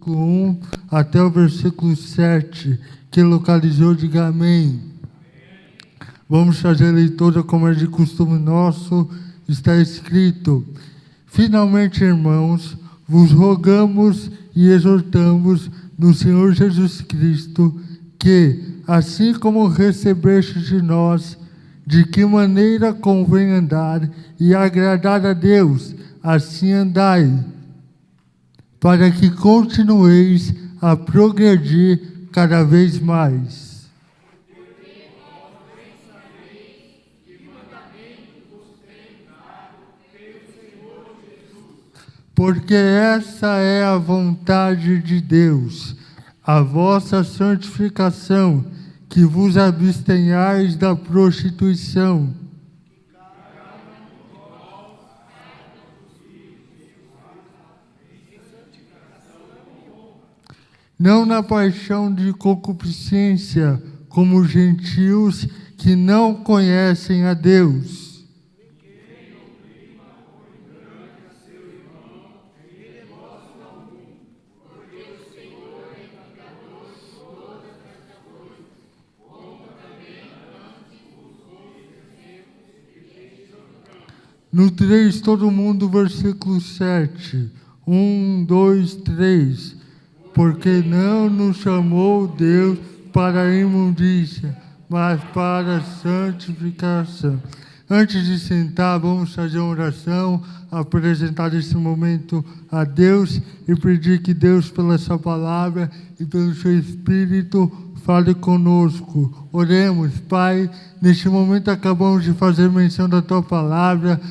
versículo 1 até o versículo 7. Quem localizou, diga amém. Vamos fazer a leitura como é de costume nosso. Está escrito: finalmente, irmãos, vos rogamos e exortamos no Senhor Jesus Cristo que, assim como recebestes de nós, de que maneira convém andar e agradar a Deus, assim andai, para que continueis a progredir cada vez mais. Porque essa é a vontade de Deus, a vossa santificação, que vos abstenhais da prostituição. Não na paixão de concupiscência, como os gentios que não conhecem a Deus. No 3, todo mundo, versículo 7. 1, 2, 3. Porque não nos chamou Deus para a imundícia, mas para a santificação. Antes de sentar, vamos fazer uma oração, apresentar esse momento a Deus e pedir que Deus, pela sua palavra e pelo seu Espírito, fale conosco. Oremos. Pai, neste momento acabamos de fazer menção da tua palavra.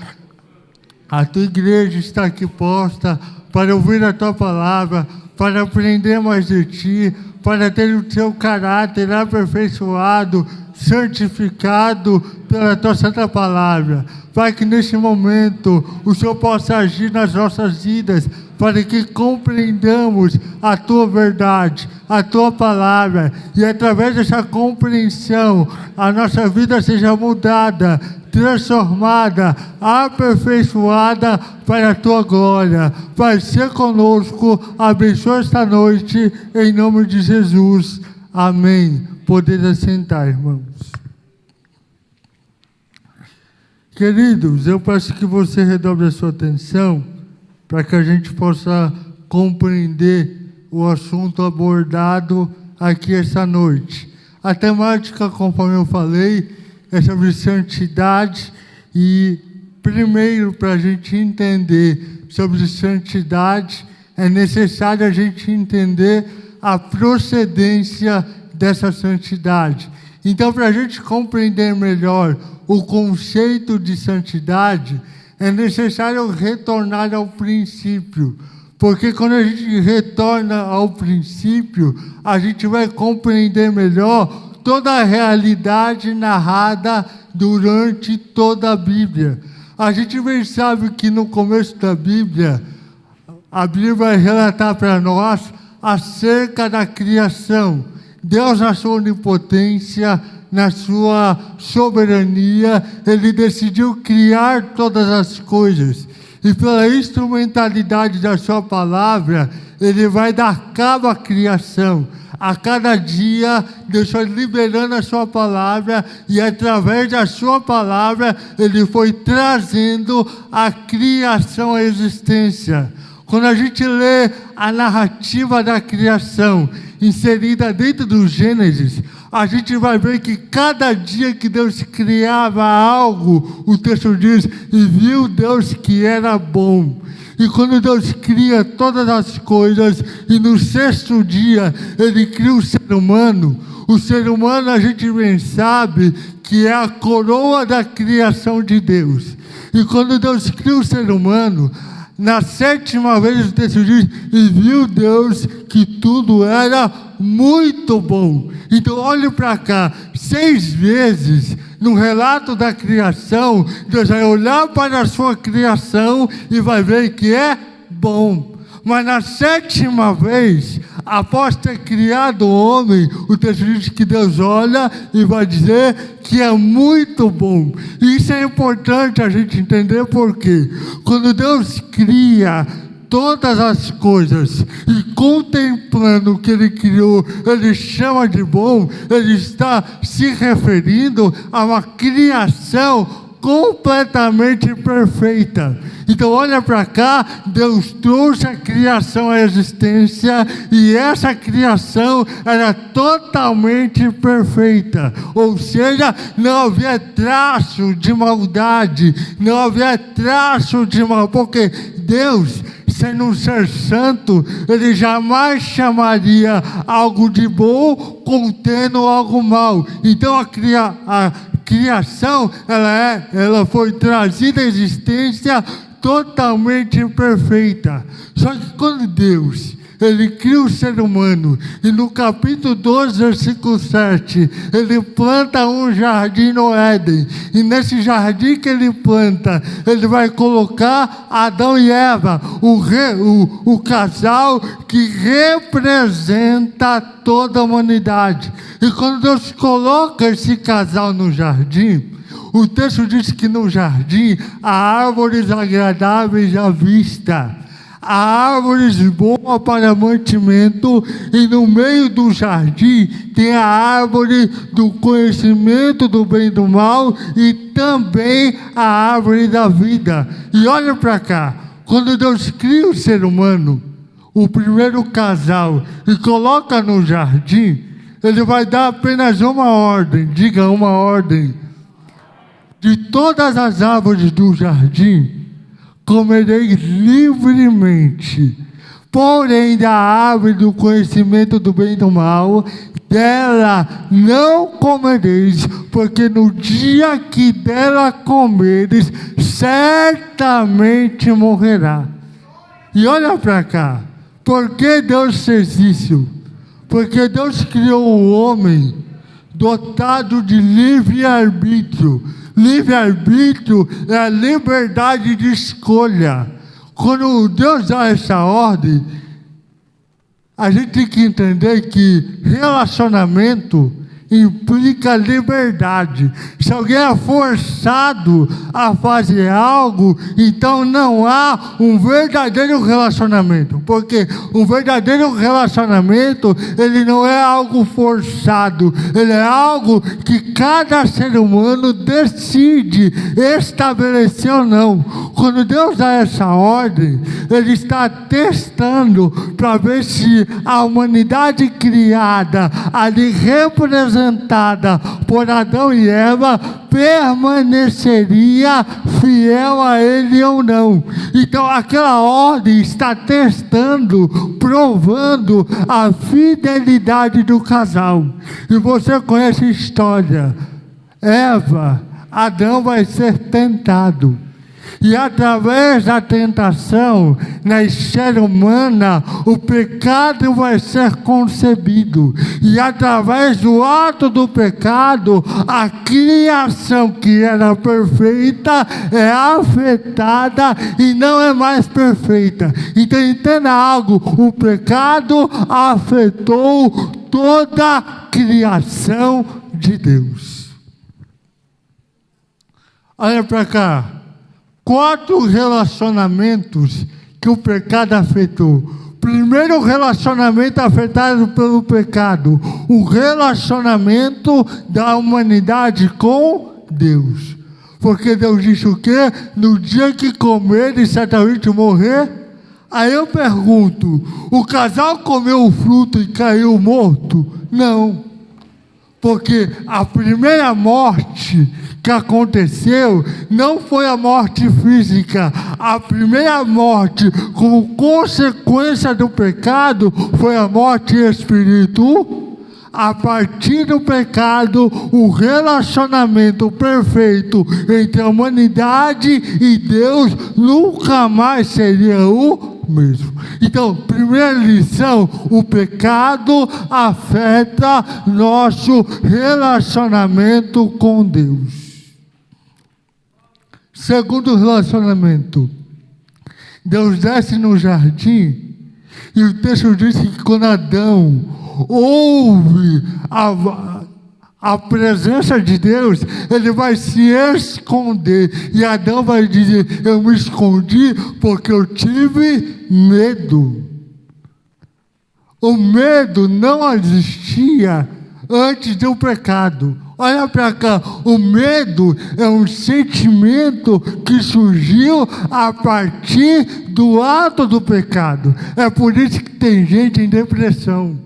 A tua igreja está aqui posta para ouvir a tua palavra, para aprender mais de ti, para ter o teu caráter aperfeiçoado, santificado pela tua santa palavra. Pai, que neste momento o Senhor possa agir nas nossas vidas, para que compreendamos a tua verdade, a tua palavra, e através dessa compreensão a nossa vida seja mudada, transformada, aperfeiçoada para a tua glória. Pai, ser conosco, abençoa esta noite, em nome de Jesus. Amém. Poder assentar, irmãos. Queridos, eu peço que você redobre a sua atenção para que a gente possa compreender o assunto abordado aqui essa noite. A temática, conforme eu falei, é sobre santidade e, primeiro, para a gente entender sobre santidade, é necessário a gente entender a procedência dessa santidade. Então, para a gente compreender melhor o conceito de santidade, é necessário retornar ao princípio, porque quando a gente retorna ao princípio, a gente vai compreender melhor toda a realidade narrada durante toda a Bíblia. A gente bem sabe que no começo da Bíblia, a Bíblia vai relatar para nós acerca da criação. Deus, na sua onipotência, na sua soberania, Ele decidiu criar todas as coisas. E pela instrumentalidade da sua palavra, Ele vai dar cabo à criação. A cada dia, Deus foi liberando a sua palavra, e através da sua palavra, Ele foi trazendo a criação à existência. Quando a gente lê a narrativa da criação, inserida dentro do Gênesis, a gente vai ver que cada dia que Deus criava algo, o texto diz, e viu Deus que era bom. E quando Deus cria todas as coisas, e no sexto dia Ele cria o ser humano, a gente bem sabe que é a coroa da criação de Deus. E quando Deus cria o ser humano, na sétima vez o texto diz, e viu Deus que tudo era muito bom. Então olhe para cá, 6 vezes no relato da criação, Deus vai olhar para a sua criação e vai ver que é bom. Mas na sétima vez, após ter criado o homem, o texto diz que Deus olha e vai dizer que é muito bom. E isso é importante a gente entender, porque quando Deus cria todas as coisas e contemplando o que Ele criou, Ele chama de bom, Ele está se referindo a uma criação completamente perfeita. Então olha para cá, Deus trouxe a criação à existência e essa criação era totalmente perfeita, ou seja, não havia traço de maldade, não havia traço de mal, porque Deus, sendo um ser santo, Ele jamais chamaria algo de bom contendo algo mal. Então a criação, ela foi trazida à existência totalmente perfeita. Só que quando Deus, Ele cria o ser humano, e no capítulo 12, versículo 7, Ele planta um jardim no Éden, e nesse jardim que Ele planta, Ele vai colocar Adão e Eva, o casal que representa toda a humanidade. E quando Deus coloca esse casal no jardim, o texto diz que no jardim há árvores agradáveis à vista, há árvores boas para mantimento, e no meio do jardim tem a árvore do conhecimento do bem e do mal, e também a árvore da vida. E olha para cá, quando Deus cria o ser humano, o primeiro casal, e coloca no jardim, Ele vai dar apenas uma ordem, diga uma ordem: de todas as árvores do jardim comereis livremente, porém da árvore do conhecimento do bem e do mal, dela não comereis, porque no dia que dela comeres, certamente morrerá. E olha para cá, por que Deus fez isso? Porque Deus criou o homem dotado de livre-arbítrio. Livre-arbítrio é a liberdade de escolha. Quando Deus dá essa ordem, a gente tem que entender que relacionamento implica liberdade. Se alguém é forçado a fazer algo, então não há um verdadeiro relacionamento, porque um verdadeiro relacionamento, ele não é algo forçado, ele é algo que cada ser humano decide estabelecer ou não. Quando Deus dá essa ordem, Ele está testando para ver se a humanidade criada, ali representada por Adão e Eva, permaneceria fiel a Ele ou não. Então aquela ordem está testando, provando a fidelidade do casal. E você conhece a história. Adão vai ser tentado. E através da tentação, na esfera humana, o pecado vai ser concebido. E através do ato do pecado, a criação que era perfeita é afetada e não é mais perfeita. Então entenda algo, o pecado afetou toda a criação de Deus. Olha para cá. 4 relacionamentos que o pecado afetou. Primeiro relacionamento afetado pelo pecado, o relacionamento da humanidade com Deus. Porque Deus disse o quê? No dia que comeres, certamente morrer. Aí eu pergunto, o casal comeu o fruto e caiu morto? Não. Porque a primeira morte que aconteceu não foi a morte física. A primeira morte, como consequência do pecado, foi a morte espiritual. A partir do pecado, o relacionamento perfeito entre a humanidade e Deus nunca mais seria o mesmo. Então, primeira lição, o pecado afeta nosso relacionamento com Deus. Segundo relacionamento, Deus desce no jardim, e o texto diz que quando Adão ouve a presença de Deus, ele vai se esconder. E Adão vai dizer: eu me escondi porque eu tive medo. O medo não existia antes do pecado. Olha para cá, o medo é um sentimento que surgiu a partir do ato do pecado. É por isso que tem gente em depressão.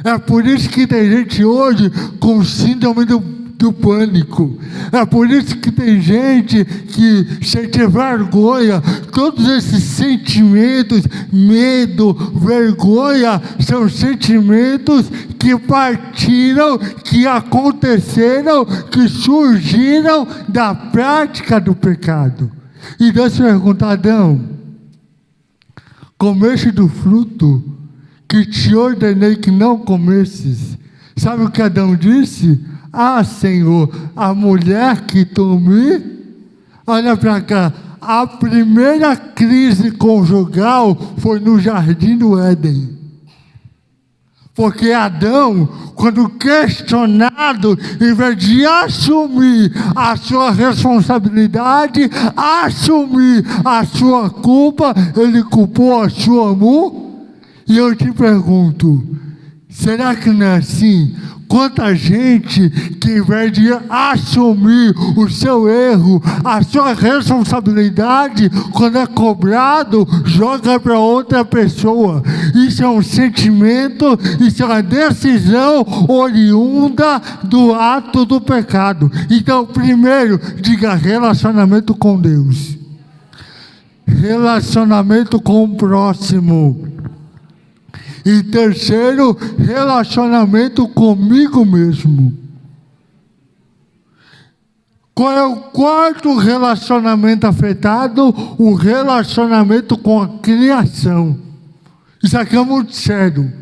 É por isso que tem gente hoje com síndrome do pânico. É por isso que tem gente que sente vergonha. Todos esses sentimentos, medo, vergonha, são sentimentos que partiram, que aconteceram, que surgiram da prática do pecado. E Deus pergunta: Adão, comeste do fruto que te ordenei que não comesses. Sabe o que Adão disse? Ah, Senhor, a mulher que tu me... Olha para cá, a primeira crise conjugal foi no jardim do Éden. Porque Adão, quando questionado, em vez de assumir a sua responsabilidade, assumir a sua culpa, ele culpou a sua mulher. E eu te pergunto, será que não é assim? Quanta gente que, em vez de assumir o seu erro, a sua responsabilidade, quando é cobrado, joga para outra pessoa. Isso é um sentimento, isso é uma decisão oriunda do ato do pecado. Então, primeiro, diga: relacionamento com Deus, relacionamento com o próximo. E terceiro, relacionamento comigo mesmo. Qual é o quarto relacionamento afetado? O relacionamento com a criação. Isso aqui é muito sério.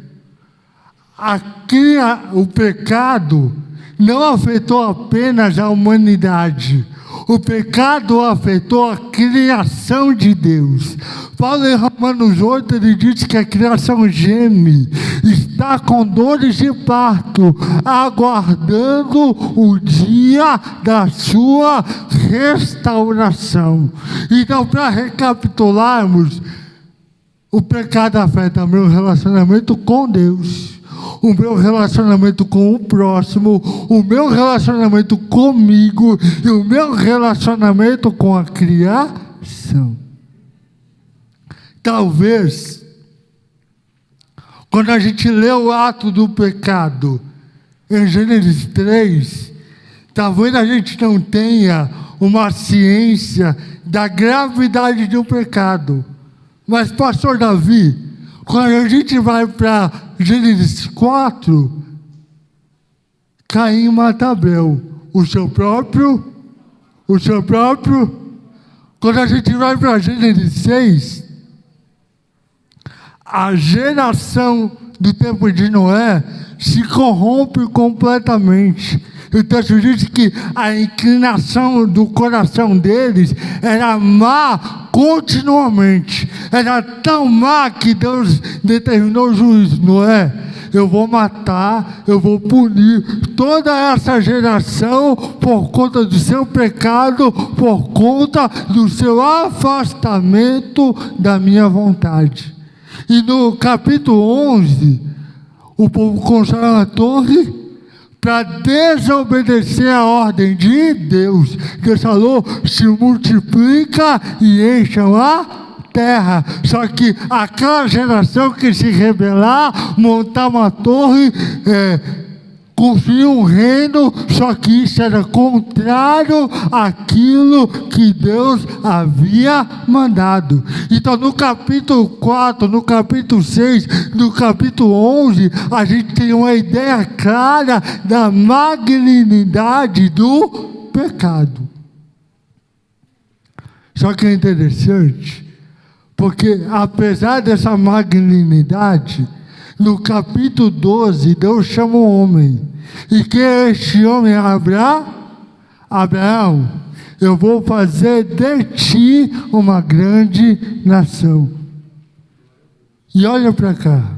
O pecado não afetou apenas a humanidade. O pecado afetou a criação de Deus. Paulo em Romanos 8, ele diz que a criação geme, está com dores de parto, aguardando o dia da sua restauração. Então, para recapitularmos, o pecado afeta meu relacionamento com Deus, o meu relacionamento com o próximo, o meu relacionamento comigo e o meu relacionamento com a criação. Talvez, quando a gente lê o ato do pecado em Gênesis 3, talvez a gente não tenha uma ciência da gravidade do pecado. Mas, pastor Davi, quando a gente vai para Gênesis 4, Caim mata Abel, o seu próprio. Quando a gente vai para Gênesis 6, a geração do tempo de Noé se corrompe completamente. O texto diz que a inclinação do coração deles era má continuamente. Era tão má que Deus determinou o juízo: Noé, eu vou matar, eu vou punir toda essa geração por conta do seu pecado, por conta do seu afastamento da minha vontade. E no capítulo 11, o povo constrói uma torre para desobedecer a ordem de Deus. Deus falou: se multiplica e encham a terra. Só que aquela geração que se rebelar, montar uma torre, construir um reino, só que isso era contrário àquilo que Deus havia mandado. Então, no capítulo 4, no capítulo 6, no capítulo 11, a gente tem uma ideia clara da magnanimidade do pecado. Só que é interessante, porque apesar dessa magnanimidade, no capítulo 12, Deus chama um homem. E quem é este homem? Abraão, eu vou fazer de ti uma grande nação. E olha para cá.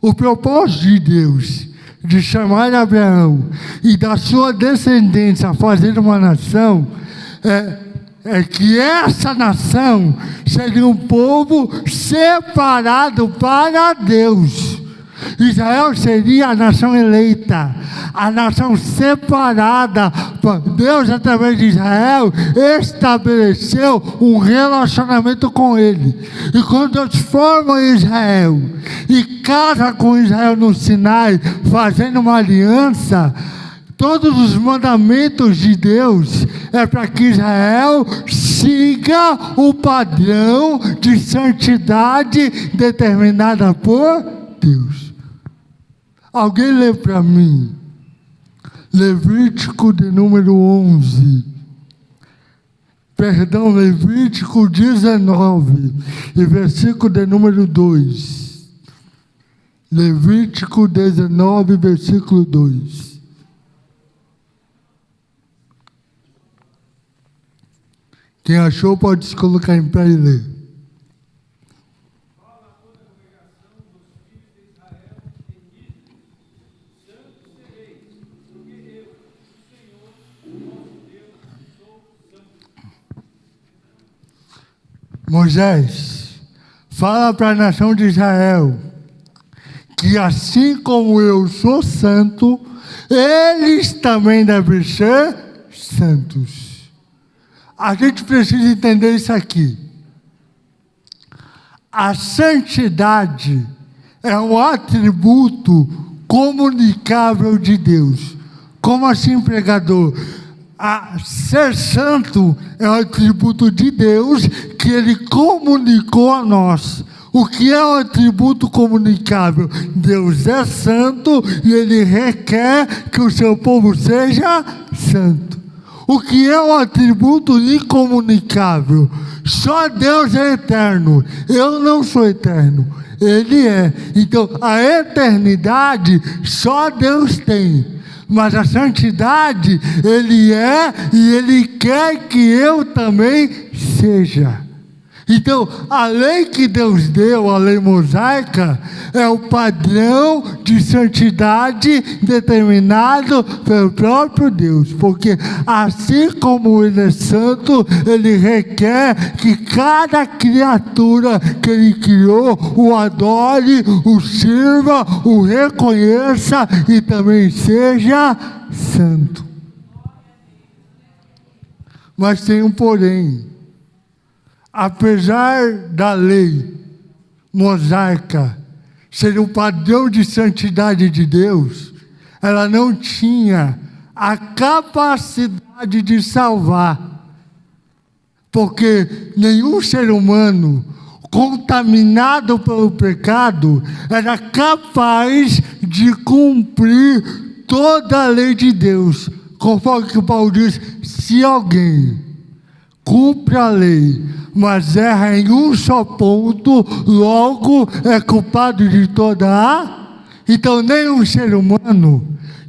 O propósito de Deus de chamar Abraão e da sua descendência a fazer uma nação, é que essa nação seria um povo separado para Deus. Israel seria a nação eleita, a nação separada. Deus, através de Israel, estabeleceu um relacionamento com ele. E quando Deus forma Israel e casa com Israel no Sinai, fazendo uma aliança, todos os mandamentos de Deus é para que Israel siga o padrão de santidade determinada por Deus. Alguém lê para mim Levítico de número 11. Perdão, Levítico 19 e versículo de número 2. Levítico 19, versículo 2. Quem achou pode se colocar em pé e ler. Moisés, fala para a nação de Israel que assim como eu sou santo, eles também devem ser santos. A gente precisa entender isso aqui. A santidade é um atributo comunicável de Deus. Como assim, pregador? Ser santo é um atributo de Deus que Ele comunicou a nós. O que é um atributo comunicável? Deus é santo e Ele requer que o seu povo seja santo. O que é um atributo incomunicável? Só Deus é eterno. Eu não sou eterno. Ele é. Então, a eternidade só Deus tem. Mas a santidade, Ele é e Ele quer que eu também seja. Então, a lei que Deus deu, a lei mosaica, é o padrão de santidade determinado pelo próprio Deus. Porque assim como Ele é santo, Ele requer que cada criatura que Ele criou o adore, o sirva, o reconheça e também seja santo. Mas tem um porém. Apesar da lei mosaica ser um padrão de santidade de Deus, ela não tinha a capacidade de salvar, porque nenhum ser humano contaminado pelo pecado era capaz de cumprir toda a lei de Deus. Conforme que Paulo diz, se alguém cumpre a lei, mas erra em um só ponto, logo é culpado de toda a... Então, nenhum ser humano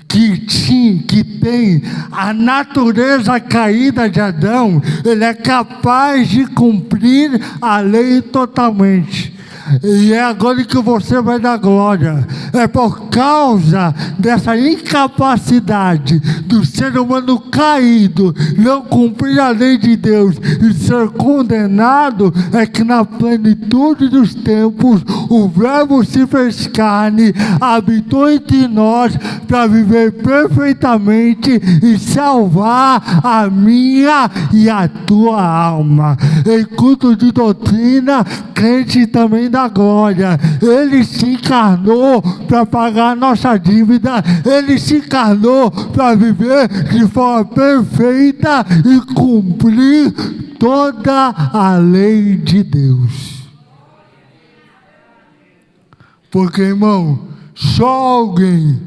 que tem a natureza caída de Adão, ele é capaz de cumprir a lei totalmente. E é agora que você vai dar glória. É por causa dessa incapacidade do ser humano caído não cumprir a lei de Deus e ser condenado, é que na plenitude dos tempos o Verbo se fez carne, habitou entre nós para viver perfeitamente e salvar a minha e a tua alma. Em culto de doutrina, crente também da glória. Ele se encarnou para pagar a nossa dívida. Ele se encarnou para viver de forma perfeita e cumprir toda a lei de Deus. Porque, irmão, só alguém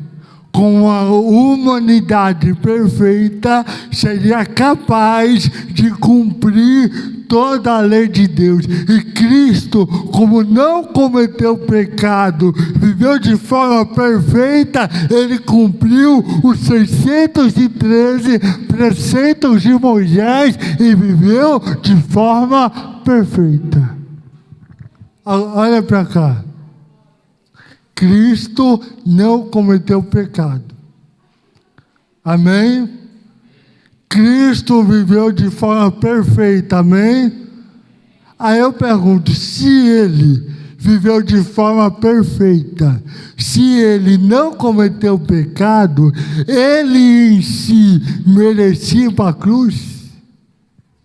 com a humanidade perfeita seria capaz de cumprir toda a lei de Deus. E Cristo, como não cometeu pecado, viveu de forma perfeita, Ele cumpriu os 613 preceitos de Moisés e viveu de forma perfeita. Olha para cá. Cristo não cometeu pecado. Amém? Cristo viveu de forma perfeita. Amém? Aí eu pergunto, se ele viveu de forma perfeita, se ele não cometeu pecado, ele em si merecia ir para a cruz?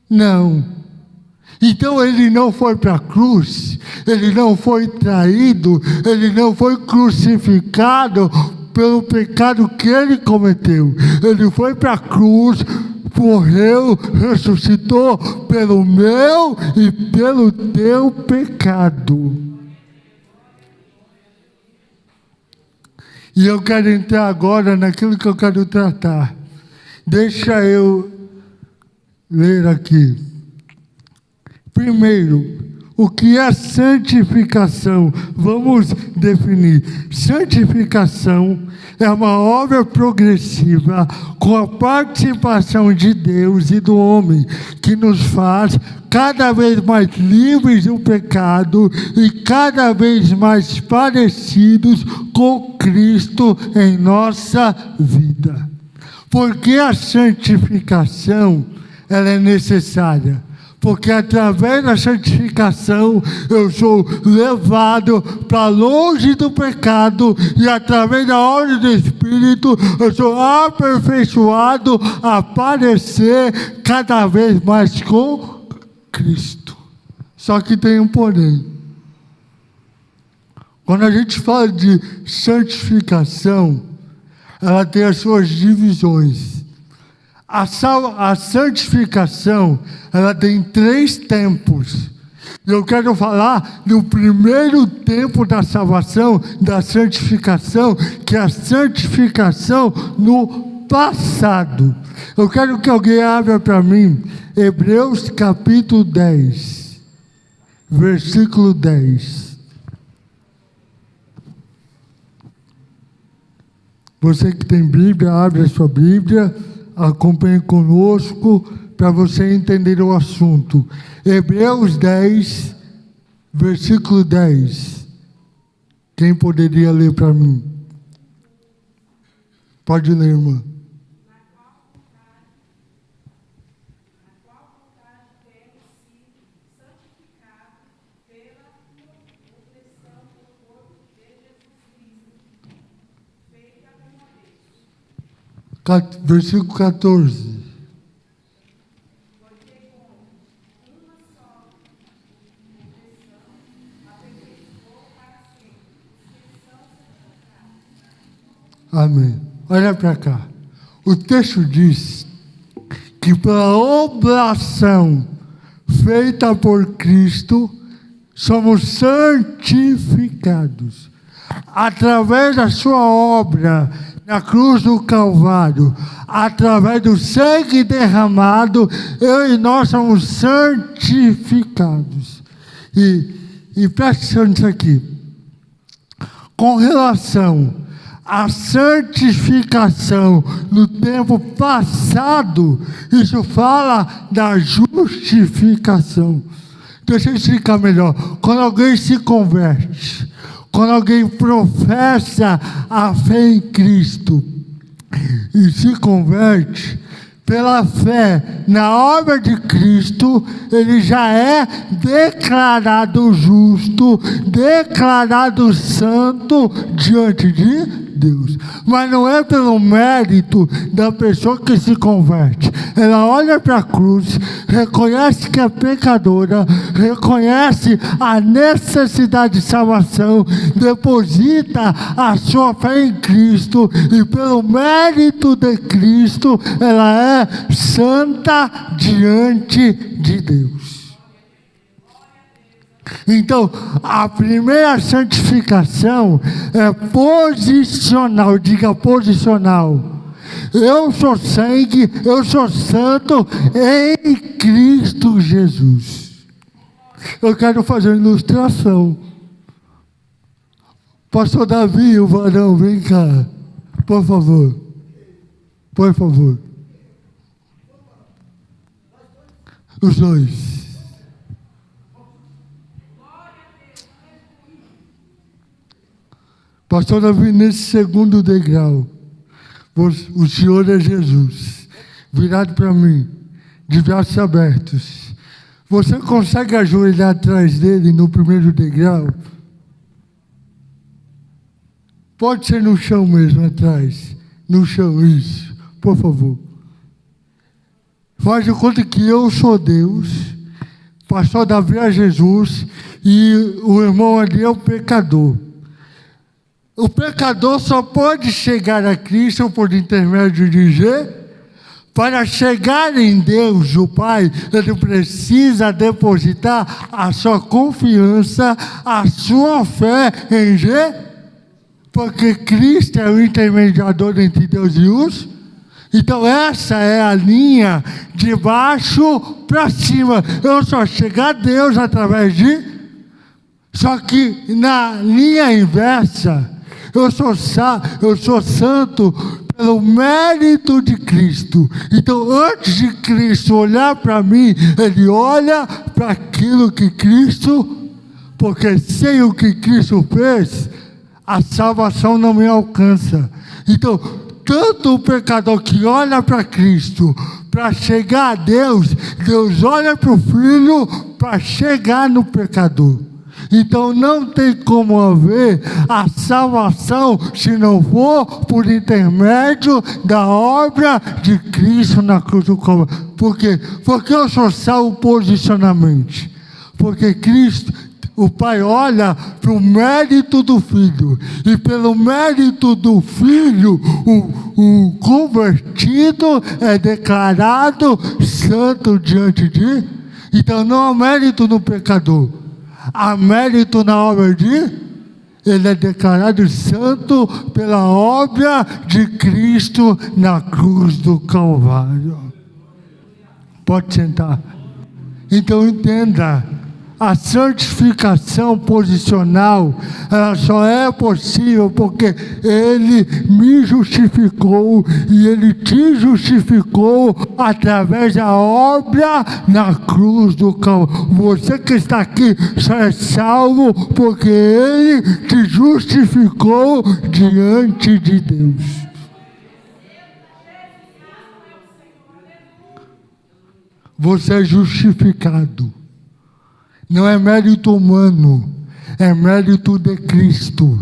Não. Então ele não foi para a cruz, ele não foi traído, ele não foi crucificado pelo pecado que ele cometeu. Ele foi para a cruz, morreu, ressuscitou pelo meu e pelo teu pecado. E eu quero entrar agora naquilo que eu quero tratar. Deixa eu ler aqui. Primeiro, o que é santificação? Vamos definir. Santificação é uma obra progressiva com a participação de Deus e do homem, que nos faz cada vez mais livres do pecado e cada vez mais parecidos com Cristo em nossa vida. Porque a santificação, ela é necessária. Porque através da santificação eu sou levado para longe do pecado e através da ordem do Espírito eu sou aperfeiçoado a parecer cada vez mais com Cristo. Só que tem um porém. Quando a gente fala de santificação, ela tem as suas divisões. A santificação, ela tem 3 tempos. Eu quero falar do primeiro tempo da salvação, da santificação, que é a santificação no passado. Eu quero que alguém abra para mim Hebreus capítulo 10, versículo 10. Você que tem Bíblia, abre a sua Bíblia. Acompanhe conosco para você entender o assunto. Hebreus 10, versículo 10. Quem poderia ler para mim? Pode ler, irmã. Versículo 14. Amém. Olha para cá. O texto diz que pela oblação feita por Cristo, somos santificados. Através da sua obra na cruz do Calvário, através do sangue derramado, eu e nós somos santificados. E preste atenção nisso aqui. Com relação à santificação no tempo passado, isso fala da justificação. Deixa eu explicar melhor. Quando alguém se converte, quando alguém professa a fé em Cristo e se converte, pela fé na obra de Cristo, ele já é declarado justo, declarado santo diante de Deus. Mas não é pelo mérito da pessoa que se converte. Ela olha para a cruz, reconhece que é pecadora, reconhece a necessidade de salvação, deposita a sua fé em Cristo e pelo mérito de Cristo, ela é santa diante de Deus. Então, a primeira santificação é posicional, diga posicional. Eu sou sangue, eu sou santo em Cristo Jesus. Eu quero fazer uma ilustração. Pastor Davi, o varão, vem cá. Por favor. Por favor. Os dois. Pastor Davi, nesse segundo degrau, o Senhor é Jesus, virado para mim, de braços abertos. Você consegue ajoelhar atrás dele no primeiro degrau? Pode ser no chão mesmo, atrás. No chão, isso. Por favor. Faz de conta que eu sou Deus, pastor Davi é Jesus, e o irmão ali é o pecador. O pecador só pode chegar a Cristo por intermédio de Jesus. Para chegar em Deus, o Pai, ele precisa depositar a sua confiança, a sua fé em Jesus, porque Cristo é o intermediador entre Deus e os. Então essa é a linha de baixo para cima. Eu só chego a Deus através de... Só que na linha inversa, eu sou santo pelo mérito de Cristo. Então, antes de Cristo olhar para mim, Ele olha para aquilo que Cristo... Porque sem o que Cristo fez, a salvação não me alcança. Então, tanto o pecador que olha para Cristo, para chegar a Deus, Deus olha para o Filho para chegar no pecador. Então não tem como haver a salvação se não for por intermédio da obra de Cristo na cruz do Calvário. Por quê? Porque eu sou salvo posicionalmente. Porque Cristo, o Pai olha para o mérito do Filho. E pelo mérito do Filho, o convertido é declarado santo diante de... Então não há mérito no pecador. Há mérito na obra de... Ele é declarado santo pela obra de Cristo na cruz do Calvário. Pode sentar. Então entenda, a santificação posicional, ela só é possível porque Ele me justificou e Ele te justificou através da obra na cruz do Calvário. Você que está aqui só é salvo porque Ele te justificou diante de Deus. Você é justificado. Não é mérito humano, é mérito de Cristo.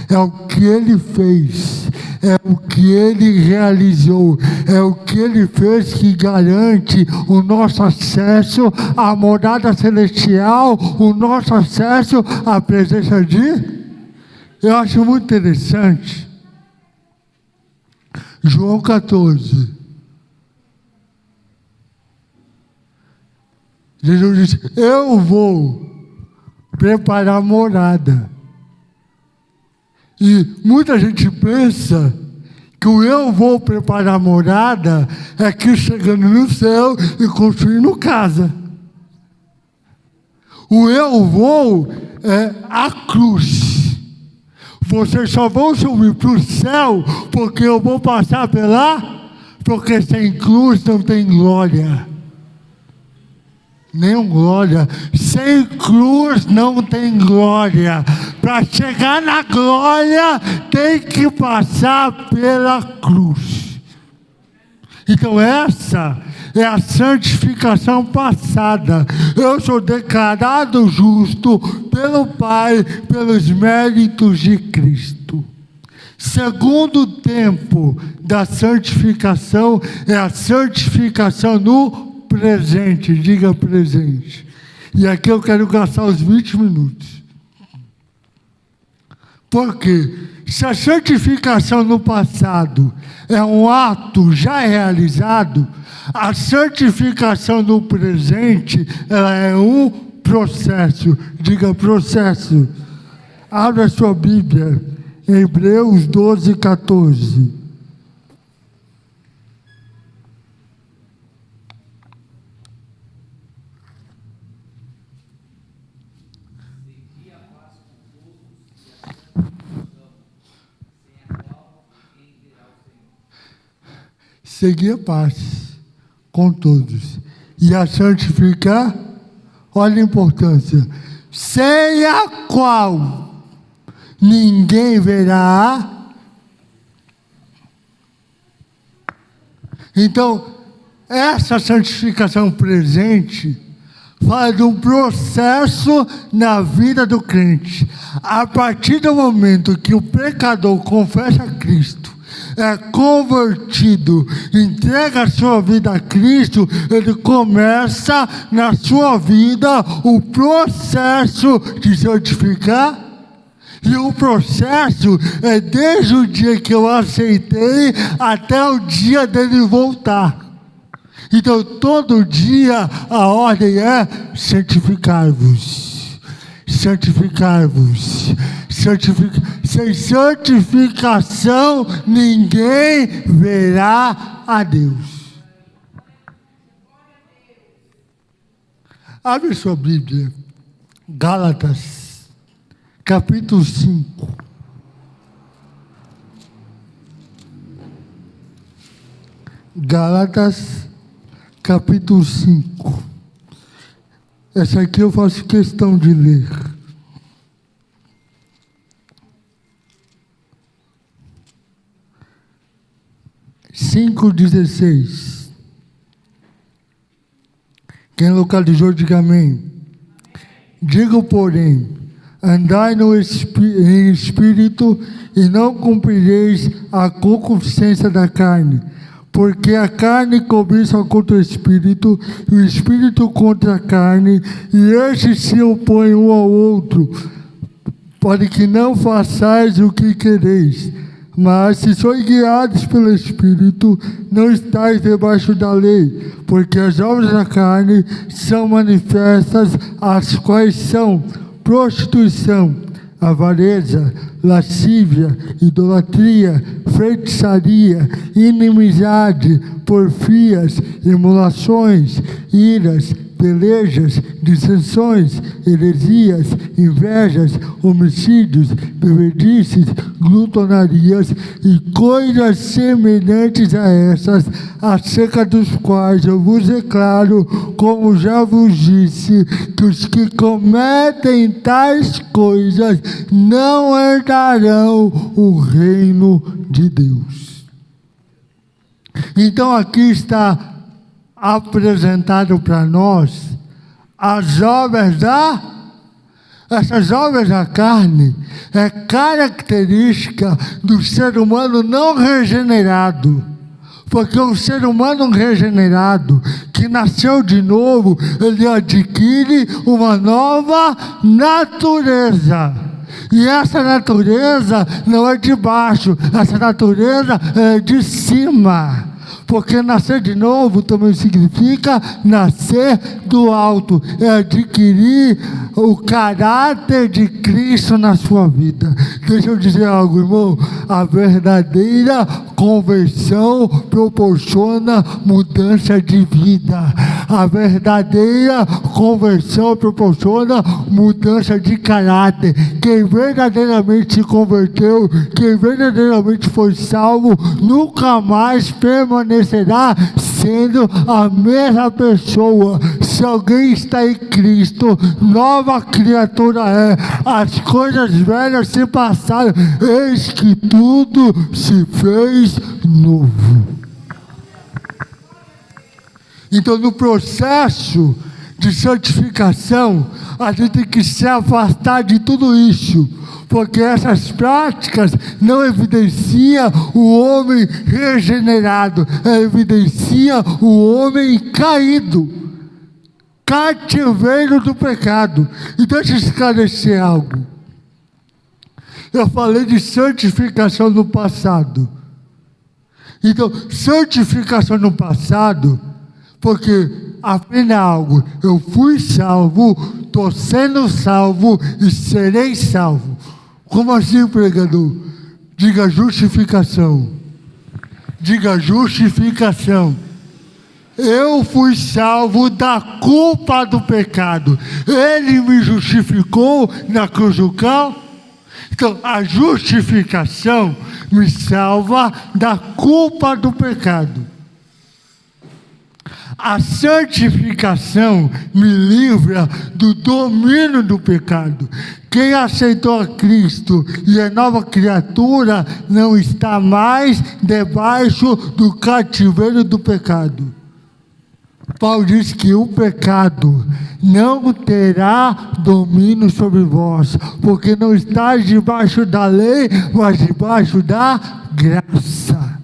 É o que Ele fez, é o que Ele realizou, é o que Ele fez que garante o nosso acesso à morada celestial, o nosso acesso à presença de... Eu acho muito interessante. João 14. Jesus disse, eu vou preparar morada. E muita gente pensa que o eu vou preparar morada é que chegando no céu e construindo casa. O eu vou é a cruz. Vocês só vão subir para o céu porque eu vou passar pela... Porque sem cruz não tem glória. Nem glória. Sem cruz não tem glória. Para chegar na glória, tem que passar pela cruz. Então essa é a santificação passada. Eu sou declarado justo pelo Pai, pelos méritos de Cristo. Segundo tempo da santificação é a santificação no presente, diga presente. E aqui eu quero gastar os 20 minutos. Porque se a santificação no passado é um ato já realizado, a santificação no presente ela é um processo. Diga processo. Abra a sua Bíblia, Hebreus 12, 14. Seguir a paz com todos e a santificar, olha a importância, sem a qual ninguém verá. Então, essa santificação presente fala de um processo na vida do crente. A partir do momento que o pecador confessa a Cristo, é convertido, entrega a sua vida a Cristo, ele começa na sua vida o processo de santificar. E o processo é desde o dia que eu aceitei até o dia dele voltar. Então, todo dia a ordem é santificar-vos. Santificar-vos. Sem santificação, ninguém verá a Deus. Abre sua Bíblia. Gálatas, capítulo 5. Gálatas, capítulo 5. Essa aqui eu faço questão de ler. Cinco 16. Quem localizou, diga amém. Digo, porém, andai em espírito e não cumprireis a concupiscência da carne, porque a carne cobiça contra o espírito, e o espírito contra a carne, e estes se opõem um ao outro, para que não façais o que quereis. Mas se sois guiados pelo Espírito, não estáis debaixo da lei, porque as obras da carne são manifestas, as quais são prostituição, avareza, lascívia, idolatria, feitiçaria, inimizade, porfias, emulações, iras, pelejas, dissensões, heresias, invejas, homicídios, bebedices, glutonarias e coisas semelhantes a essas, acerca dos quais eu vos declaro, como já vos disse, que os que cometem tais coisas não herdarão o reino de Deus. Então aqui está apresentado para nós as obras essas obras da carne é característica do ser humano não regenerado, porque o ser humano regenerado que nasceu de novo, ele adquire uma nova natureza. E essa natureza não é de baixo, essa natureza é de cima. Porque nascer de novo também significa nascer do alto, é adquirir o caráter de Cristo na sua vida. Deixa eu dizer algo, irmão, a verdadeira conversão proporciona mudança de vida. A verdadeira conversão proporciona mudança de caráter. Quem verdadeiramente se converteu, quem verdadeiramente foi salvo, nunca mais permanecerá sendo a mesma pessoa. Se alguém está em Cristo, nova criatura é. As coisas velhas se passaram, eis que tudo se fez novo. Então, no processo de santificação, a gente tem que se afastar de tudo isso, porque essas práticas não evidenciam o homem regenerado, evidencia o homem caído, cativeiro do pecado. E deixa eu esclarecer algo. Eu falei de santificação no passado. Então, santificação no passado, porque aprenda algo, eu fui salvo, estou sendo salvo e serei salvo. Como assim, pregador? Diga justificação. Diga justificação. Eu fui salvo da culpa do pecado. Ele me justificou na cruz do Calvário. Então, a justificação me salva da culpa do pecado. A santificação me livra do domínio do pecado. Quem aceitou a Cristo e é nova criatura não está mais debaixo do cativeiro do pecado. Paulo diz que o pecado não terá domínio sobre vós, porque não estáis debaixo da lei, mas debaixo da graça.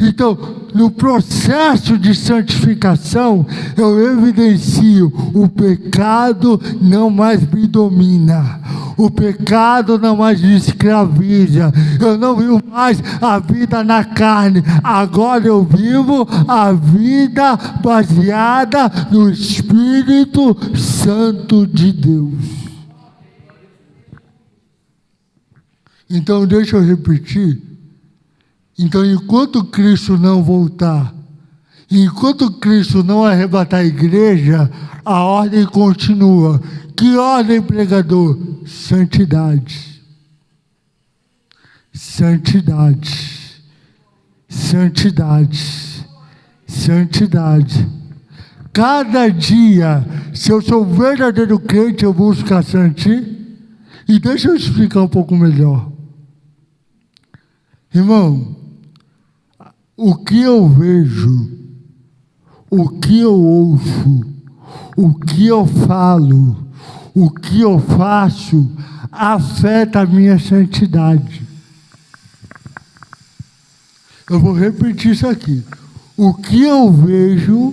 Então, no processo de santificação, eu evidencio: o pecado não mais me domina, o pecado não mais me escraviza, eu não vivo mais a vida na carne, agora eu vivo a vida baseada no Espírito Santo de Deus. Então, deixa eu repetir. Então, enquanto Cristo não voltar, enquanto Cristo não arrebatar a igreja, a ordem continua. Que ordem, pregador? Santidade. Santidade. Santidade. Santidade. Cada dia, se eu sou verdadeiro crente, eu busco a santidade. E deixa eu explicar um pouco melhor. Irmão, o que eu vejo, o que eu ouço, o que eu falo, o que eu faço, afeta a minha santidade. Eu vou repetir isso aqui. O que eu vejo,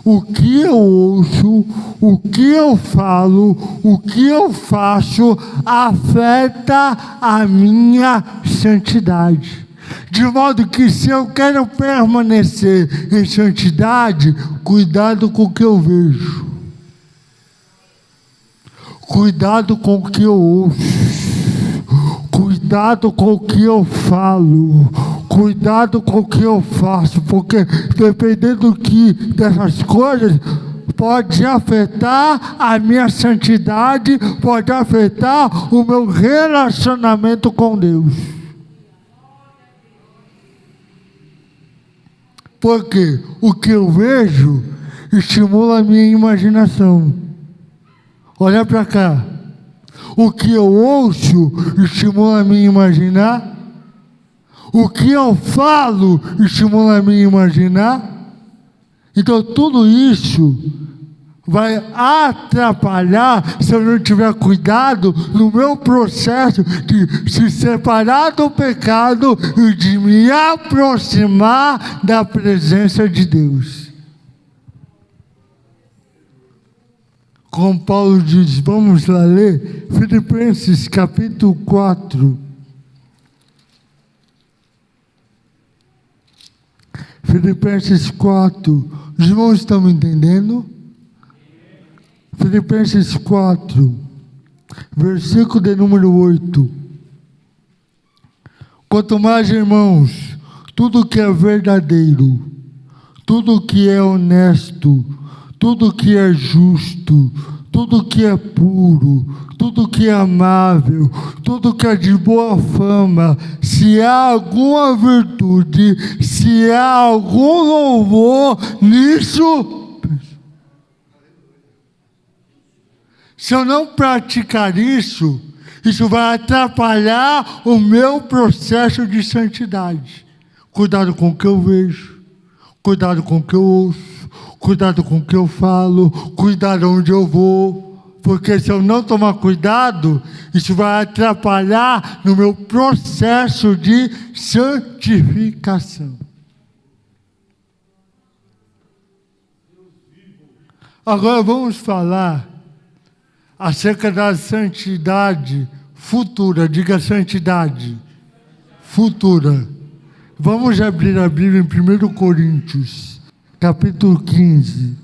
o que eu ouço, o que eu falo, o que eu faço, afeta a minha santidade. De modo que, se eu quero permanecer em santidade, cuidado com o que eu vejo, cuidado com o que eu ouço, cuidado com o que eu falo, cuidado com o que eu faço, porque dependendo dessas coisas, pode afetar a minha santidade, pode afetar o meu relacionamento com Deus. Porque o que eu vejo estimula a minha imaginação. Olha para cá. O que eu ouço estimula a minha imaginar. O que eu falo estimula a minha imaginar. Então tudo isso vai atrapalhar, se eu não tiver cuidado no meu processo de se separar do pecado e de me aproximar da presença de Deus. Como Paulo diz, vamos lá ler Filipenses capítulo 4. Filipenses 4. Os irmãos estão me entendendo? Filipenses 4, versículo de número 8. Quanto mais, irmãos, tudo que é verdadeiro, tudo que é honesto, tudo que é justo, tudo que é puro, tudo que é amável, tudo que é de boa fama, se há alguma virtude, se há algum louvor, nisso. Se eu não praticar isso, isso vai atrapalhar o meu processo de santidade. Cuidado com o que eu vejo, cuidado com o que eu ouço, cuidado com o que eu falo, cuidado onde eu vou, porque se eu não tomar cuidado, isso vai atrapalhar no meu processo de santificação. Agora vamos falar acerca da santidade futura. Diga santidade futura. Vamos abrir a Bíblia em 1 Coríntios, capítulo 15.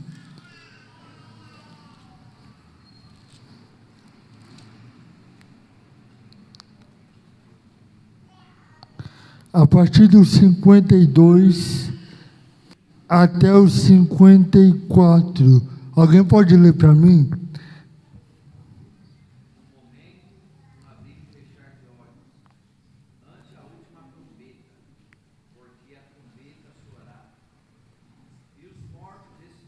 A partir dos 52 até os 54. Alguém pode ler para mim? Porque a trombeta soará, e os mortos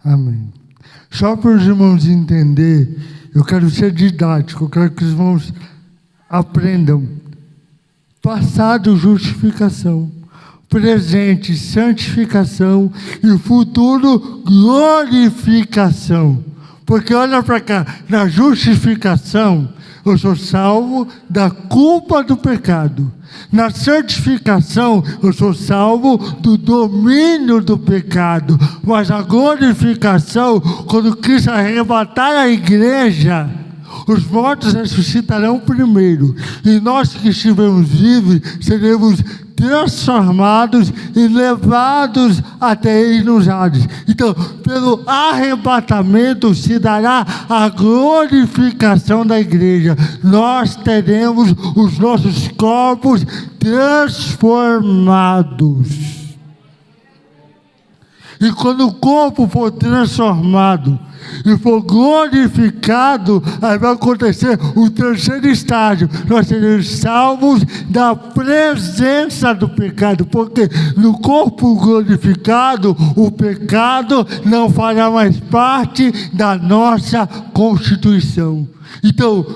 Amém. Só para os irmãos entenderem, eu quero ser didático, eu quero que os irmãos aprendam. Passado, justificação. Presente, santificação. E futuro, glorificação. Porque olha para cá, na justificação, eu sou salvo da culpa do pecado. Na santificação, eu sou salvo do domínio do pecado. Mas a glorificação, quando Cristo arrebatar a igreja, os mortos ressuscitarão primeiro. E nós que estivermos vivos, seremos transformados e levados até ele nos ares. Então, pelo arrebatamento se dará a glorificação da igreja. Nós teremos os nossos corpos transformados. E quando o corpo for transformado e for glorificado, aí vai acontecer o terceiro estágio. Nós seremos salvos da presença do pecado, porque no corpo glorificado, o pecado não fará mais parte da nossa constituição. Então,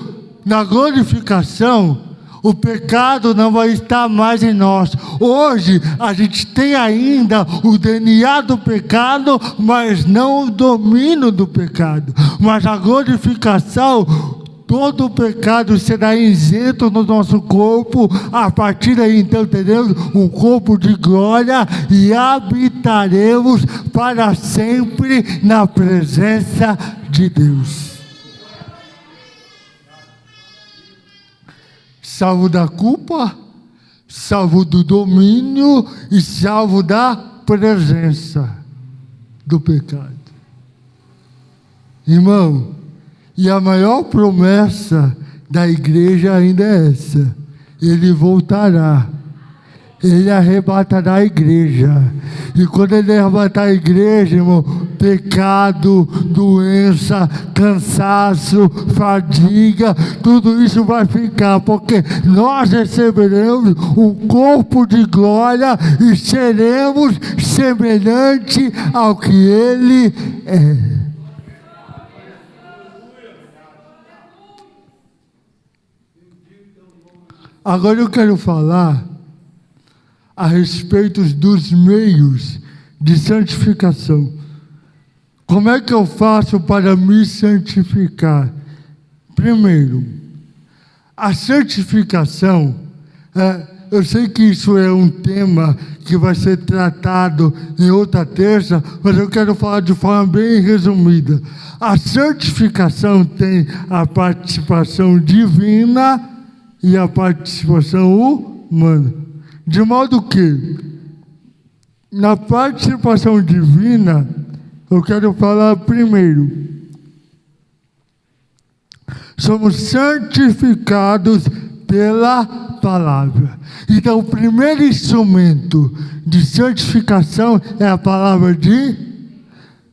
na glorificação, o pecado não vai estar mais em nós. Hoje, a gente tem ainda o DNA do pecado, mas não o domínio do pecado. Mas a glorificação, todo o pecado será isento no nosso corpo. A partir daí, então, teremos um corpo de glória e habitaremos para sempre na presença de Deus. Salvo da culpa, salvo do domínio e salvo da presença do pecado. Irmão, e a maior promessa da igreja ainda é essa: ele voltará. Ele arrebatará a igreja. E quando ele arrebatar a igreja, irmão, pecado, doença, cansaço, fadiga, tudo isso vai ficar, porque nós receberemos um corpo de glória e seremos semelhante ao que ele é. Agora eu quero falar a respeito dos meios de santificação. Como é que eu faço para me santificar? Primeiro, a santificação, eu sei que isso é um tema que vai ser tratado em outra terça, mas eu quero falar de forma bem resumida. A santificação tem a participação divina e a participação humana. De modo que, na participação divina, eu quero falar primeiro, somos santificados pela palavra. Então, o primeiro instrumento de santificação é a palavra de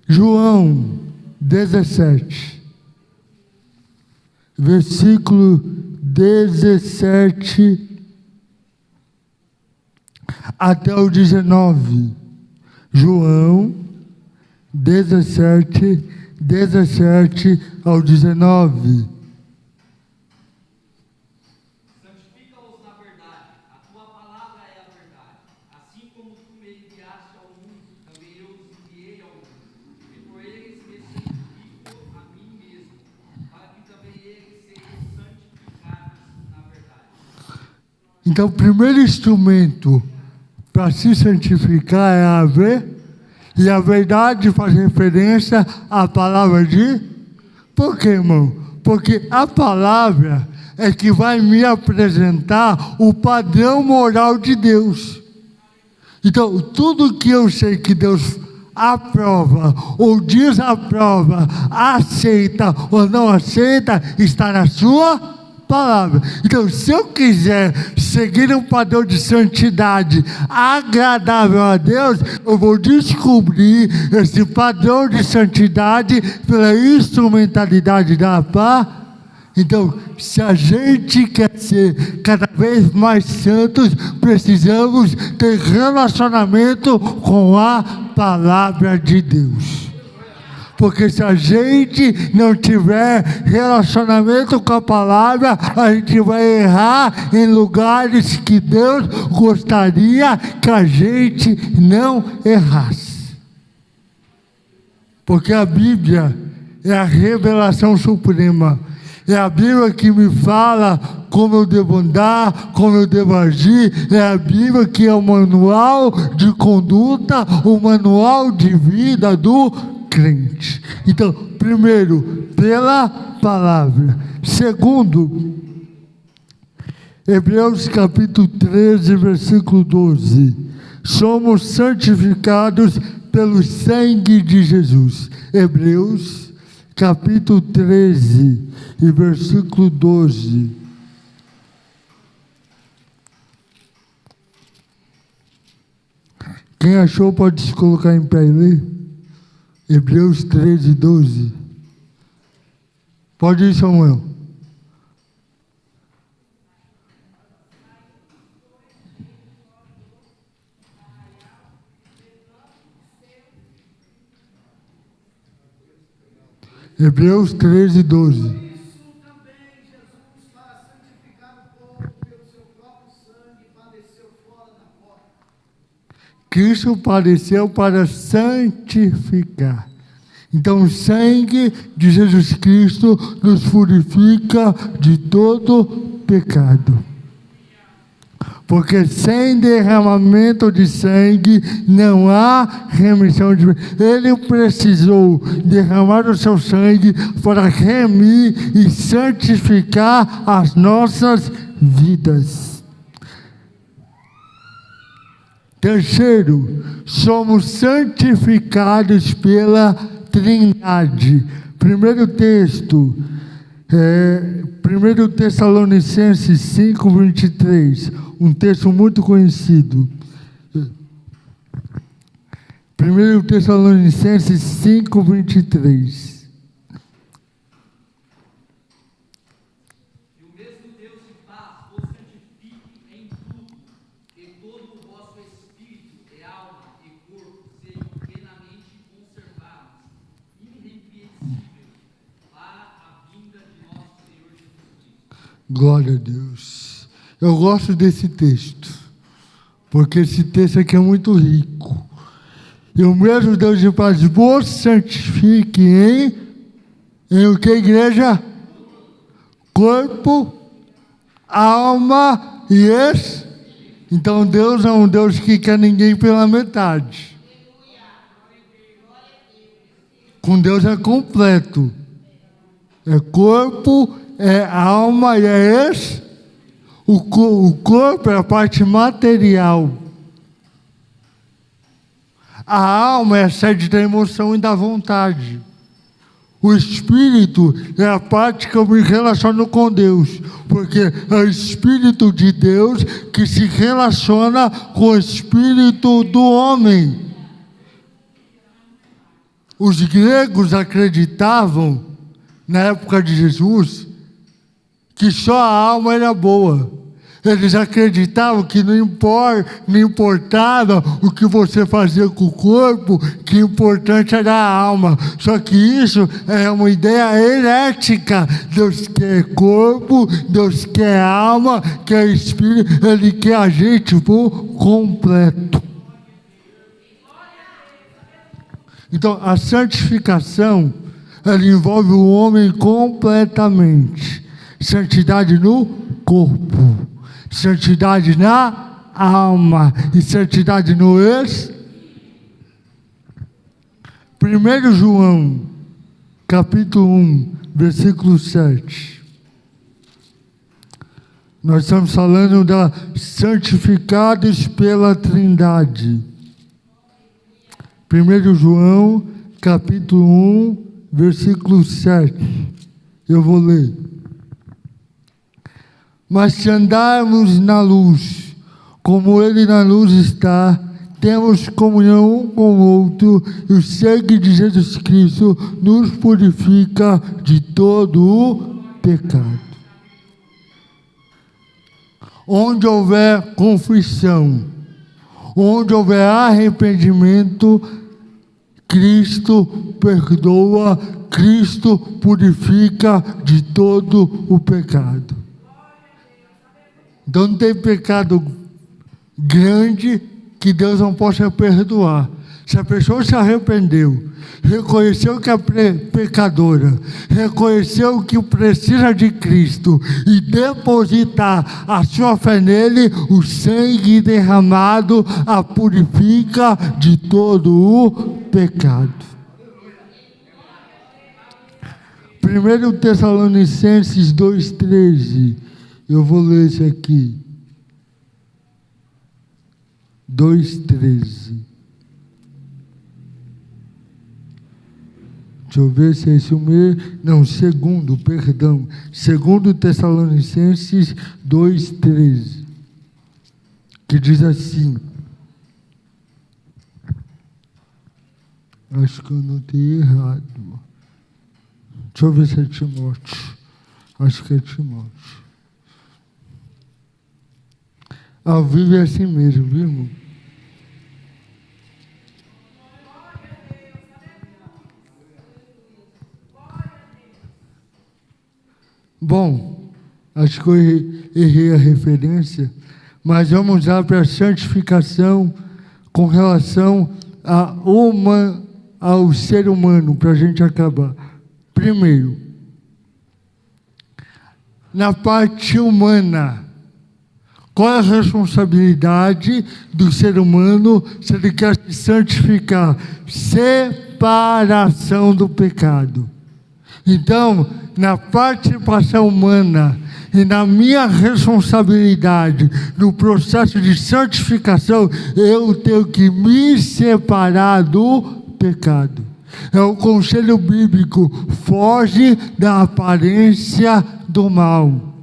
João 17, versículo 17 até o 19. João 17, 17 ao 19. Santifica-os na verdade, a tua palavra é a verdade. Assim como tu me enviaste ao mundo, também eu os enviei ao mundo. E por eles me santifico a mim mesmo, para que também eles sejam santificados na verdade. Então, o primeiro instrumento para se santificar é a ver, e a verdade faz referência à palavra de... Por quê, irmão? Porque a palavra é que vai me apresentar o padrão moral de Deus. Então, tudo que eu sei que Deus aprova ou desaprova, aceita ou não aceita, está na sua palavra. Então, se eu quiser seguir um padrão de santidade agradável a Deus, eu vou descobrir esse padrão de santidade pela instrumentalidade da palavra. Então, se a gente quer ser cada vez mais santos, precisamos ter relacionamento com a palavra de Deus. Porque se a gente não tiver relacionamento com a palavra, a gente vai errar em lugares que Deus gostaria que a gente não errasse. Porque a Bíblia é a revelação suprema. É a Bíblia que me fala como eu devo andar, como eu devo agir. É a Bíblia que é o manual de conduta, o manual de vida do crente. Então, primeiro, pela palavra. Segundo, Hebreus capítulo 13, versículo 12. Somos santificados pelo sangue de Jesus. Hebreus capítulo 13 e versículo 12. Quem achou pode se colocar em pé e ler. Hebreus 13, 12. Pode ir, Samuel. Hebreus 13, 12. Cristo padeceu para santificar. Então, o sangue de Jesus Cristo nos purifica de todo pecado. Porque sem derramamento de sangue não há remissão de pecados. Ele precisou derramar o seu sangue para remir e santificar as nossas vidas. Terceiro, somos santificados pela Trindade. Primeiro texto, 1 Tessalonicenses 5, 23, um texto muito conhecido. 1 Tessalonicenses 5, 23. Glória a Deus. Eu gosto desse texto, porque esse texto aqui é muito rico. E o mesmo Deus de paz vos santifique em o que, igreja? Corpo, alma e espírito. Então Deus é um Deus que quer ninguém pela metade. Com Deus é completo. É corpo, é alma e é esse. O corpo é a parte material. A alma é a sede da emoção e da vontade. O espírito é a parte que eu me relaciono com Deus, porque é o Espírito de Deus que se relaciona com o espírito do homem. Os gregos acreditavam, na época de Jesus, que só a alma era boa. Eles acreditavam que não importava o que você fazia com o corpo, que o importante era a alma. Só que isso é uma ideia herética. Deus quer corpo, Deus quer alma, quer espírito, Ele quer a gente por completo. Então, a santificação, ela envolve o homem completamente. Santidade no corpo, santidade na alma e santidade no espírito. 1 João, capítulo 1, versículo 7. Nós estamos falando da santificados pela Trindade. 1 João, capítulo 1, versículo 7. Eu vou ler. Mas se andarmos na luz, como Ele na luz está, temos comunhão um com o outro, e o sangue de Jesus Cristo nos purifica de todo o pecado. Onde houver confissão, onde houver arrependimento, Cristo perdoa, Cristo purifica de todo o pecado. Então não tem pecado grande que Deus não possa perdoar. Se a pessoa se arrependeu, reconheceu que é pecadora, reconheceu que precisa de Cristo e depositar a sua fé nele, o sangue derramado a purifica de todo o pecado. 1 Tessalonicenses 2,13. Eu vou ler esse aqui. 2,13. Deixa eu ver se é isso mesmo. Não, 2 Tessalonicenses 2,13. Que diz assim. Acho que eu notei errado. Deixa eu ver se é Timóteo. Acho que é Timóteo. Ao vivo é assim mesmo, viu, irmão? Bom, acho que eu errei a referência, mas vamos lá para a santificação com relação ao ser humano, para a gente acabar. Primeiro, na parte humana, qual é a responsabilidade do ser humano se ele quer se santificar? Separação do pecado. Então, na participação humana e na minha responsabilidade no processo de santificação, eu tenho que me separar do pecado. É o conselho bíblico: foge da aparência do mal.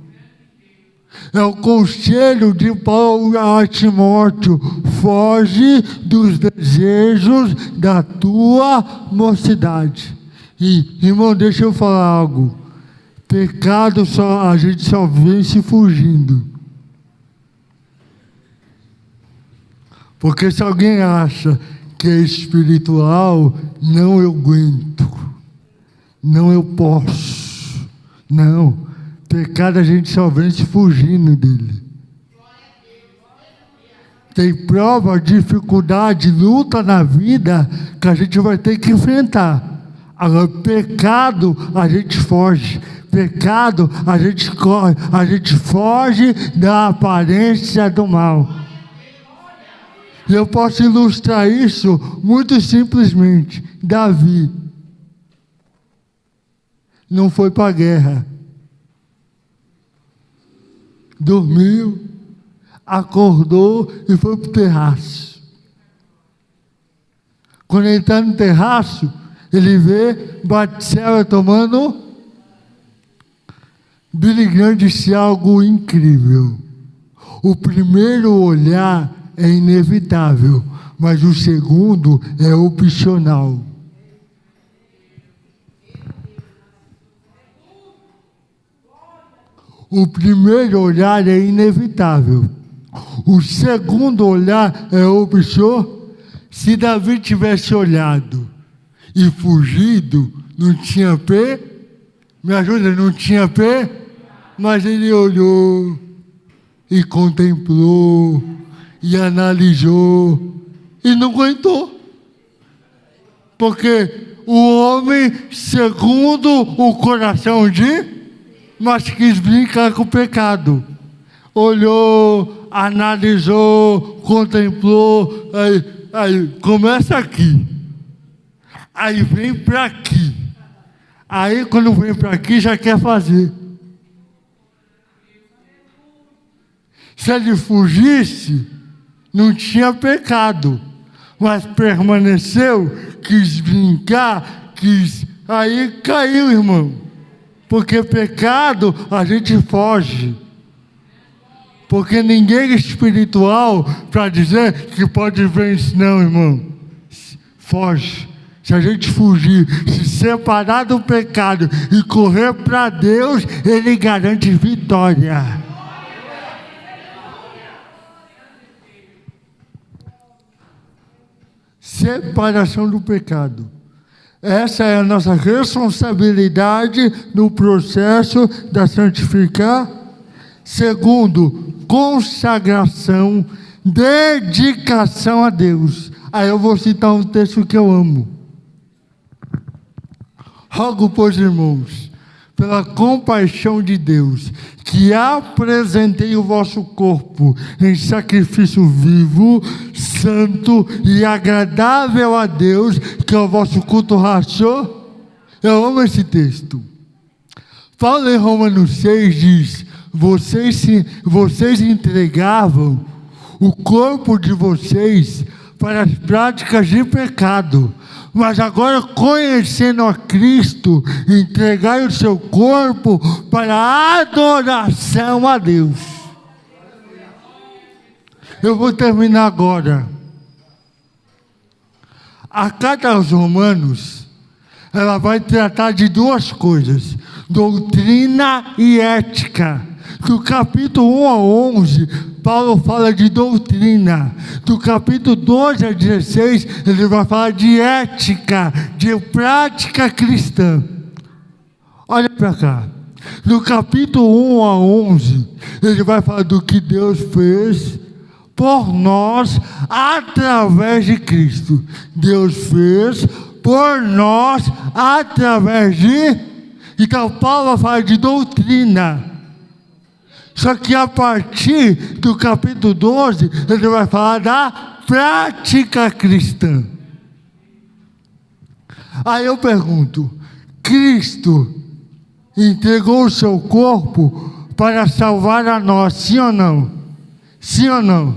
É o conselho de Paulo a Timóteo: foge dos desejos da tua mocidade. E, irmão, deixa eu falar algo. Pecado a gente só vence fugindo. Porque se alguém acha que é espiritual, não, eu aguento. Não, eu posso. Não. Pecado a gente só vence fugindo dele. Tem prova, dificuldade, luta na vida que a gente vai ter que enfrentar. Agora, pecado, a gente foge. Pecado, a gente corre. A gente foge da aparência do mal. E eu posso ilustrar isso muito simplesmente. Davi não foi para a guerra. Dormiu, acordou e foi para o terraço. Quando ele está no terraço, ele vê Batseba tomando. Billy Graham disse algo incrível: o primeiro olhar é inevitável, mas o segundo é opcional. O primeiro olhar é inevitável, o segundo olhar é opcional. Se Davi tivesse olhado e fugido, não tinha pé? Me ajuda, não tinha pé? Mas ele olhou e contemplou e analisou e não aguentou. Porque o homem, segundo o coração mas quis brincar com o pecado. Olhou, analisou, contemplou, aí começa aqui. Aí vem para aqui. Aí quando vem para aqui já quer fazer. Se ele fugisse, não tinha pecado. Mas permaneceu, quis brincar, aí caiu, irmão. Porque pecado a gente foge. Porque ninguém é espiritual para dizer que pode vencer. Não, irmão. Foge. Se a gente fugir, se separar do pecado e correr para Deus, Ele garante vitória. separação do pecado. Essa é a nossa responsabilidade no processo da santificação. Segundo, consagração, dedicação a Deus. Aí eu vou citar um texto que eu amo. Rogo, pois, irmãos, pela compaixão de Deus, que apresentei o vosso corpo em sacrifício vivo, santo e agradável a Deus, que é o vosso culto racional. Eu amo esse texto. Paulo em Romanos 6 diz: vocês entregavam o corpo de vocês para as práticas de pecado, mas agora, conhecendo a Cristo, entregai o seu corpo para a adoração a Deus. Eu vou terminar agora. A carta aos Romanos, ela vai tratar de duas coisas: doutrina e ética. Do capítulo 1 a 11, Paulo fala de doutrina. Do capítulo 12 a 16, ele vai falar de ética, de prática cristã. Olha para cá. No capítulo 1 a 11, ele vai falar do que Deus fez por nós através de Cristo. Deus fez por nós através de... Então, Paulo fala de doutrina. Só que a partir do capítulo 12, ele vai falar da prática cristã. Aí eu pergunto: Cristo entregou o seu corpo para salvar a nós, sim ou não? Sim ou não?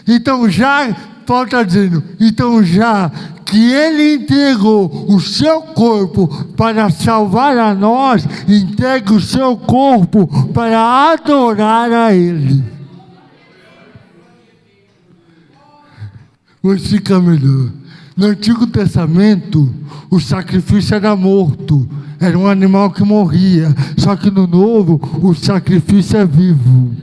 Então já, Paulo está dizendo, então já que ele entregou o seu corpo para salvar a nós, entregue o seu corpo para adorar a Ele. Vou explicar melhor. No Antigo Testamento, o sacrifício era morto, era um animal que morria. Só que no Novo, o sacrifício é vivo,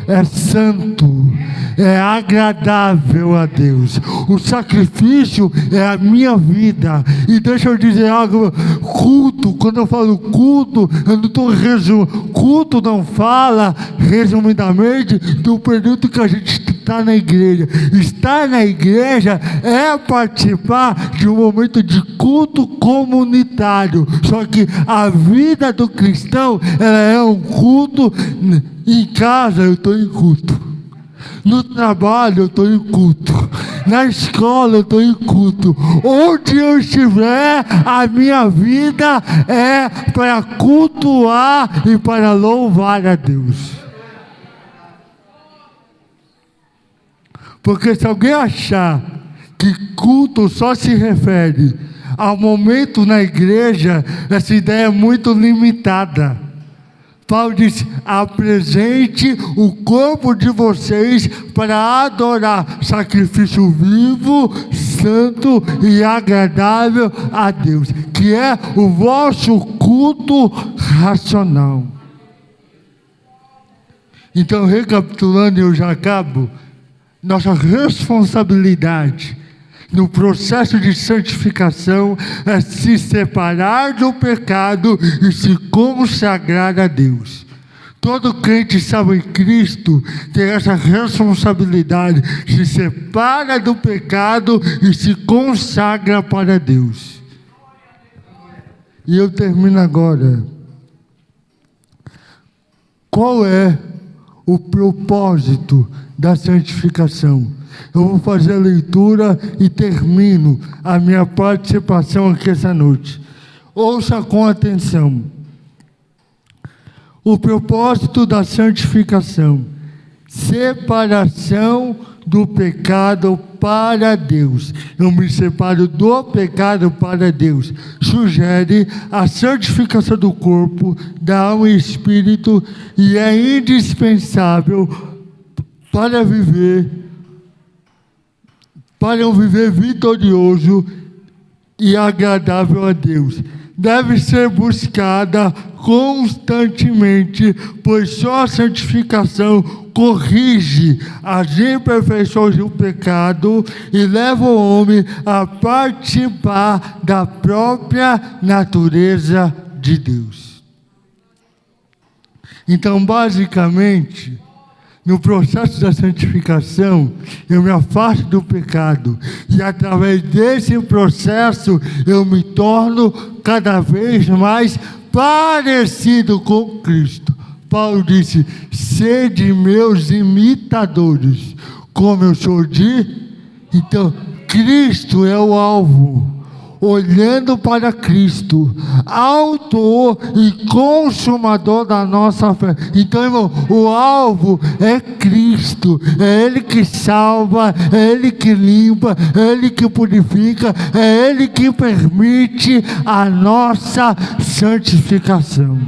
é santo, é agradável a Deus. O sacrifício é a minha vida. E deixa eu dizer algo: culto, quando eu falo culto, eu não estou resumindo. Culto não fala, resumidamente, do período que a gente está na igreja. Estar na igreja é participar de um momento de culto comunitário. Só que a vida do cristão, ela é um culto. Em casa eu estou em culto, no trabalho eu estou em culto, na escola eu estou em culto. Onde eu estiver, a minha vida é para cultuar e para louvar a Deus. Porque se alguém achar que culto só se refere ao momento na igreja, essa ideia é muito limitada. Paulo disse: apresente o corpo de vocês para adorar, sacrifício vivo, santo e agradável a Deus, que é o vosso culto racional. Então, recapitulando, eu já acabo. Nossa responsabilidade no processo de santificação é se separar do pecado e se consagrar a Deus. Todo crente salvo em Cristo tem essa responsabilidade, se separa do pecado e se consagra para Deus. E eu termino agora. Qual é o propósito da santificação? Eu vou fazer a leitura e termino a minha participação aqui essa noite. Ouça com atenção. O propósito da santificação: separação do pecado para Deus. Eu me separo do pecado para Deus. Sugere a santificação do corpo, da alma e espírito, e é indispensável para um viver vitorioso e agradável a Deus. Deve ser buscada constantemente, pois só a santificação corrige as imperfeições do pecado e leva o homem a participar da própria natureza de Deus. Então, basicamente, no processo da santificação, eu me afasto do pecado e através desse processo eu me torno cada vez mais parecido com Cristo. Paulo disse: sede meus imitadores, como eu sou de... Então, Cristo é o alvo. Olhando para Cristo, autor e consumador da nossa fé. Então, irmão, o alvo é Cristo. É Ele que salva, é Ele que limpa, é Ele que purifica, é Ele que permite a nossa santificação.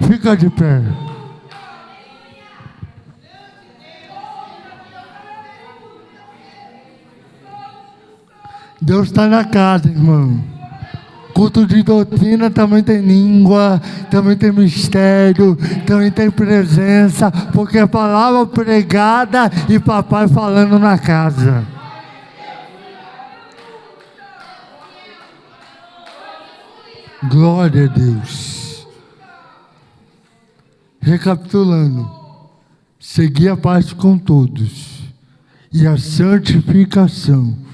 Fica de pé. Deus está na casa, irmão. Culto de doutrina também tem língua, também tem mistério, também tem presença, porque é palavra pregada e papai falando na casa. Glória a Deus. Recapitulando, seguir a paz com todos e a santificação,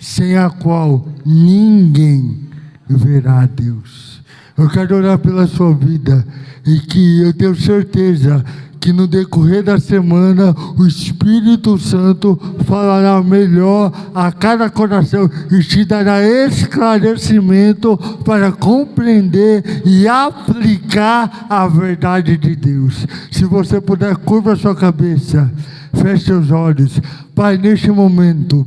sem a qual ninguém verá a Deus. Eu quero orar pela sua vida e que eu tenho certeza que no decorrer da semana o Espírito Santo falará melhor a cada coração e te dará esclarecimento para compreender e aplicar a verdade de Deus. Se você puder, curva a sua cabeça, feche seus olhos. Pai, neste momento,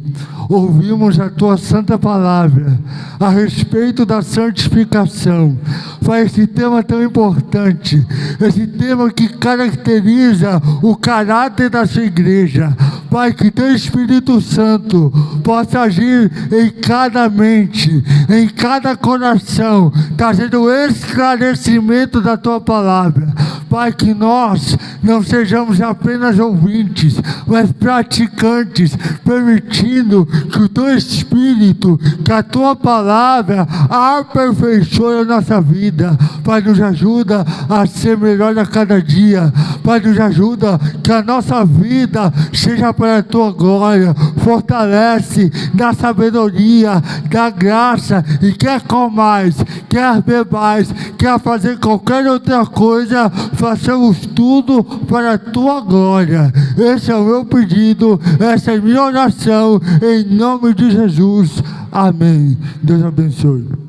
ouvimos a Tua Santa Palavra a respeito da santificação. Pai, esse tema tão importante, esse tema que caracteriza o caráter da sua igreja. Pai, que Teu Espírito Santo possa agir em cada mente, em cada coração, trazendo esclarecimento da Tua Palavra. Pai, que nós não sejamos apenas ouvintes, mas praticantes, permitindo que o Teu Espírito, que a Tua Palavra aperfeiçoe a nossa vida. Pai, nos ajuda a ser melhor a cada dia. Pai, nos ajuda que a nossa vida seja para a Tua glória. Fortalece na sabedoria, da graça, e quer comais, quer bebais, quer fazer qualquer outra coisa, façamos tudo para a Tua glória. Esse é o meu pedido, essa é a minha oração, em nome de Jesus. Amém. Deus abençoe.